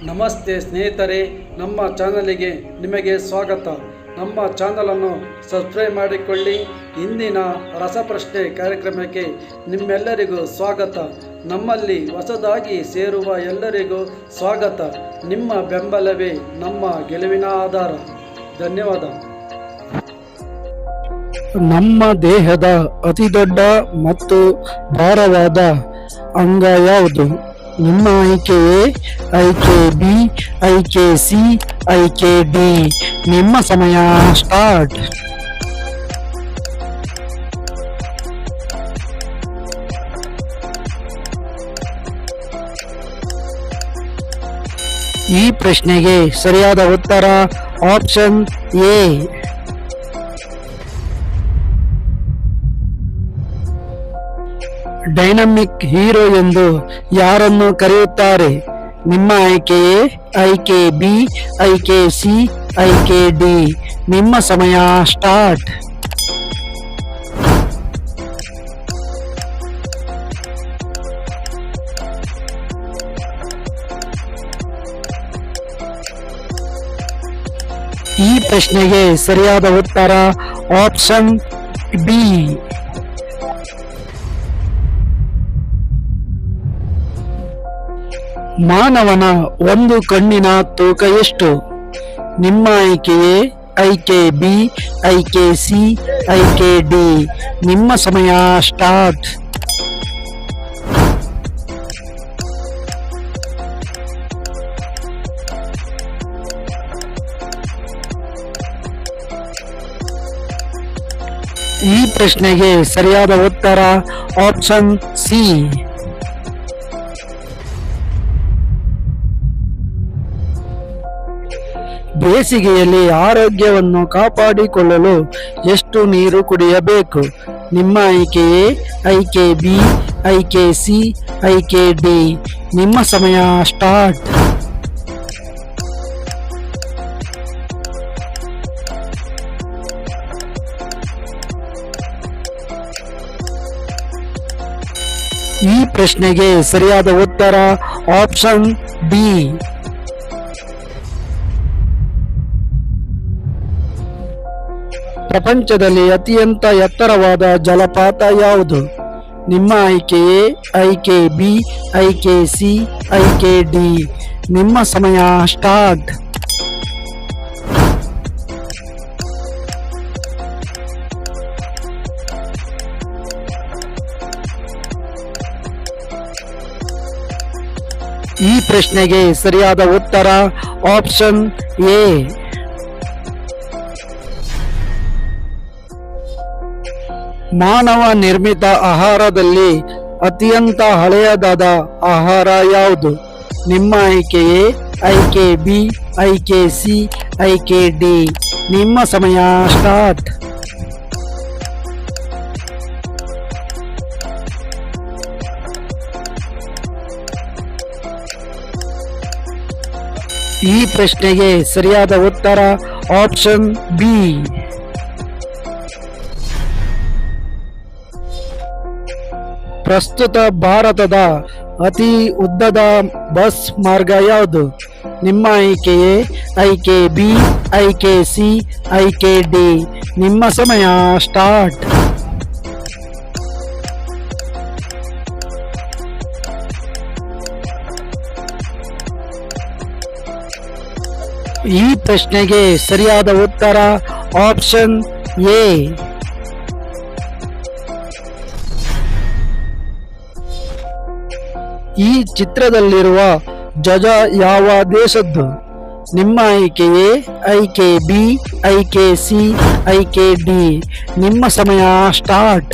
ನಮಸ್ತೆ ಸ್ನೇಹಿತರೆ, ನಮ್ಮ ಚಾನಲಿಗೆ ನಿಮಗೆ ಸ್ವಾಗತ. ನಮ್ಮ ಚಾನಲನ್ನು ಸಬ್ಸ್ಕ್ರೈಬ್ ಮಾಡಿಕೊಳ್ಳಿ. ಇಂದಿನ ರಸಪ್ರಶ್ನೆ ಕಾರ್ಯಕ್ರಮಕ್ಕೆ ನಿಮ್ಮೆಲ್ಲರಿಗೂ ಸ್ವಾಗತ. ನಮ್ಮಲ್ಲಿ ಹೊಸದಾಗಿ ಸೇರುವ ಎಲ್ಲರಿಗೂ ಸ್ವಾಗತ. ನಿಮ್ಮ ಬೆಂಬಲವೇ ನಮ್ಮ ಗೆಲುವಿನ ಆಧಾರ. ಧನ್ಯವಾದ. ನಮ್ಮ ದೇಹದ ಅತಿ ದೊಡ್ಡ ಮತ್ತು ಭಾರವಾದ ಅಂಗ ಯಾವುದು? ನಿಮ್ಮ ಆಯ್ಕೆಯೇ ಆಯ್ಕೆ ಬಿ, ಆಯ್ಕೆ ಸಿ, ಆಯ್ಕೆ ಡಿ. ನಿಮ್ಮ ಸಮಯ ಸ್ಟಾರ್ಟ್. ಈ ಪ್ರಶ್ನೆಗೆ ಸರಿಯಾದ ಉತ್ತರ ಆಪ್ಷನ್ ಎ. ಡೈನಮಿಕ್ ಹೀರೋ ಎಂದು ಯಾರನ್ನು ಕರೆಯುತ್ತಾರೆ? ನಿಮ್ಮ ಆಯ್ಕೆಯೇ ಆಯ್ಕೆ ಬಿ, ಆಯ್ಕೆ ಸಿ, ಆಯ್ಕೆ ಡಿ. ನಿಮ್ಮ ಸಮಯ ಸ್ಟಾರ್ಟ್. ಈ ಪ್ರಶ್ನೆಗೆ ಸರಿಯಾದ ಉತ್ತರ ಆಪ್ಷನ್ ಬಿ. ಮಾನವನ ಒಂದು ಕಣ್ಣಿನ ತೂಕ ಎಷ್ಟು? ನಿಮ್ಮ ಆಯ್ಕೆಯೇ ಆಯ್ಕೆ ಬಿ, ಆಯ್ಕೆ ಸಿ, ಆಯ್ಕೆ ಡಿ. ನಿಮ್ಮ ಸಮಯ ಸ್ಟಾರ್ಟ್. ಈ ಪ್ರಶ್ನೆಗೆ ಸರಿಯಾದ ಉತ್ತರ ಆಪ್ಷನ್ ಸಿ. ಬೇಸಿಗೆಯಲ್ಲಿ ಆರೋಗ್ಯವನ್ನು ಕಾಪಾಡಿಕೊಳ್ಳಲು ಎಷ್ಟು ನೀರು ಕುಡಿಯಬೇಕು? ನಿಮ್ಮ ಆಯ್ಕೆಯೇ ಆಯ್ಕೆ ಬಿ, ಆಯ್ಕೆ ಸಿ, ಆಯ್ಕೆ ಡಿ. ನಿಮ್ಮ ಸಮಯ ಸ್ಟಾರ್ಟ್. ಈ ಪ್ರಶ್ನೆಗೆ ಸರಿಯಾದ ಉತ್ತರ ಆಪ್ಷನ್ ಡಿ. ಪ್ರಪಂಚದಲ್ಲಿ ಅತ್ಯಂತ ಎತ್ತರವಾದ ಜಲಪಾತ ಯಾವುದು? ನಿಮ್ಮ ಆಯ್ಕೆಯೇ ಆಯ್ಕೆ ಬಿ, ಆಯ್ಕೆ ಸಿ, ಆಯ್ಕೆ ಡಿ. ನಿಮ್ಮ ಸಮಯ ಸ್ಟಾರ್ಟ್. ಈ ಪ್ರಶ್ನೆಗೆ ಸರಿಯಾದ ಉತ್ತರ ಆಪ್ಷನ್ ಎ. ಮಾನವ ನಿರ್ಮಿತ ಆಹಾರದಲ್ಲಿ ಅತ್ಯಂತ ಹಳೆಯದಾದ ಆಹಾರ ಯಾವುದು? ನಿಮ್ಮ ಆಯ್ಕೆಯೇ ಆಯ್ಕೆ ಬಿ, ಆಯ್ಕೆ ಸಿ, ಆಯ್ಕೆ ಡಿ. ನಿಮ್ಮ ಸಮಯ ಸ್ಟಾರ್ಟ್. ಈ ಪ್ರಶ್ನೆಗೆ ಸರಿಯಾದ ಉತ್ತರ ಆಪ್ಷನ್ ಬಿ. ಪ್ರಸ್ತುತ ಭಾರತದ ಅತಿ ಉದ್ದದ ಬಸ್ ಮಾರ್ಗ ಯಾವುದು? ನಿಮ್ಮ ಆಯ್ಕೆಯೇ ಆಯ್ಕೆ ಬಿ, ಆಯ್ಕೆ ಸಿ, ಆಯ್ಕೆ ಡಿ. ನಿಮ್ಮ ಸಮಯ ಸ್ಟಾರ್ಟ್. ಈ ಪ್ರಶ್ನೆಗೆ ಸರಿಯಾದ ಉತ್ತರ ಆಪ್ಷನ್ ಎ. ಈ ಚಿತ್ರದಲ್ಲಿರುವ ಧ್ವಜ ಯಾವ ದೇಶದ್ದು? ನಿಮ್ಮ ಆಯ್ಕೆಯೇ ಆಯ್ಕೆ ಬಿ, ಆಯ್ಕೆ ಸಿ, ಆಯ್ಕೆ ಡಿ. ನಿಮ್ಮ ಸಮಯ ಸ್ಟಾರ್ಟ್.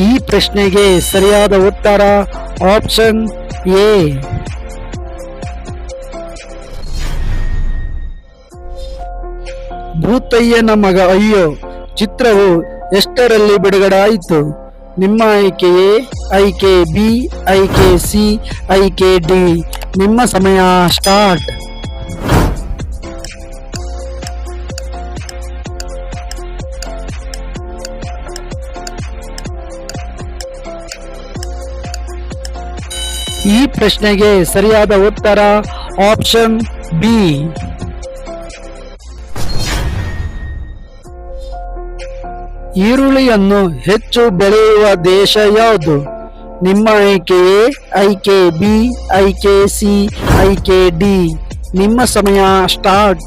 ಈ ಪ್ರಶ್ನೆಗೆ ಸರಿಯಾದ ಉತ್ತರ ಆಪ್ಷನ್ ಎ. ಭೂತಯ್ಯನ ಮಗ ಅಯ್ಯೋ ಚಿತ್ರವು ಎಷ್ಟರಲ್ಲಿ ಬಿಡುಗಡೆ ಆಯಿತು? ನಿಮ್ಮ ಆಯ್ಕೆಯೇ ಆಯ್ಕೆ ಬಿ, ಆಯ್ಕೆ ಸಿ, ಆಯ್ಕೆ ಡಿ. ನಿಮ್ಮ ಸಮಯ ಸ್ಟಾರ್ಟ್. ಈ ಪ್ರಶ್ನೆಗೆ ಸರಿಯಾದ ಉತ್ತರ ಆಪ್ಷನ್ ಬಿ. ಈರುಳ್ಳಿಯನ್ನು ಹೆಚ್ಚು ಬೆಳೆಯುವ ದೇಶ ಯಾವುದು? ನಿಮ್ಮ ಆಯ್ಕೆ ಎ, ಆಯ್ಕೆ ಬಿ, ಆಯ್ಕೆ ಸಿ, ಆಯ್ಕೆ ಡಿ. ನಿಮ್ಮ ಸಮಯ ಸ್ಟಾರ್ಟ್.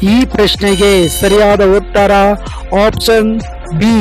ಈ ಪ್ರಶ್ನೆಗೆ ಸರಿಯಾದ ಉತ್ತರ ಆಪ್ಷನ್ ಬಿ.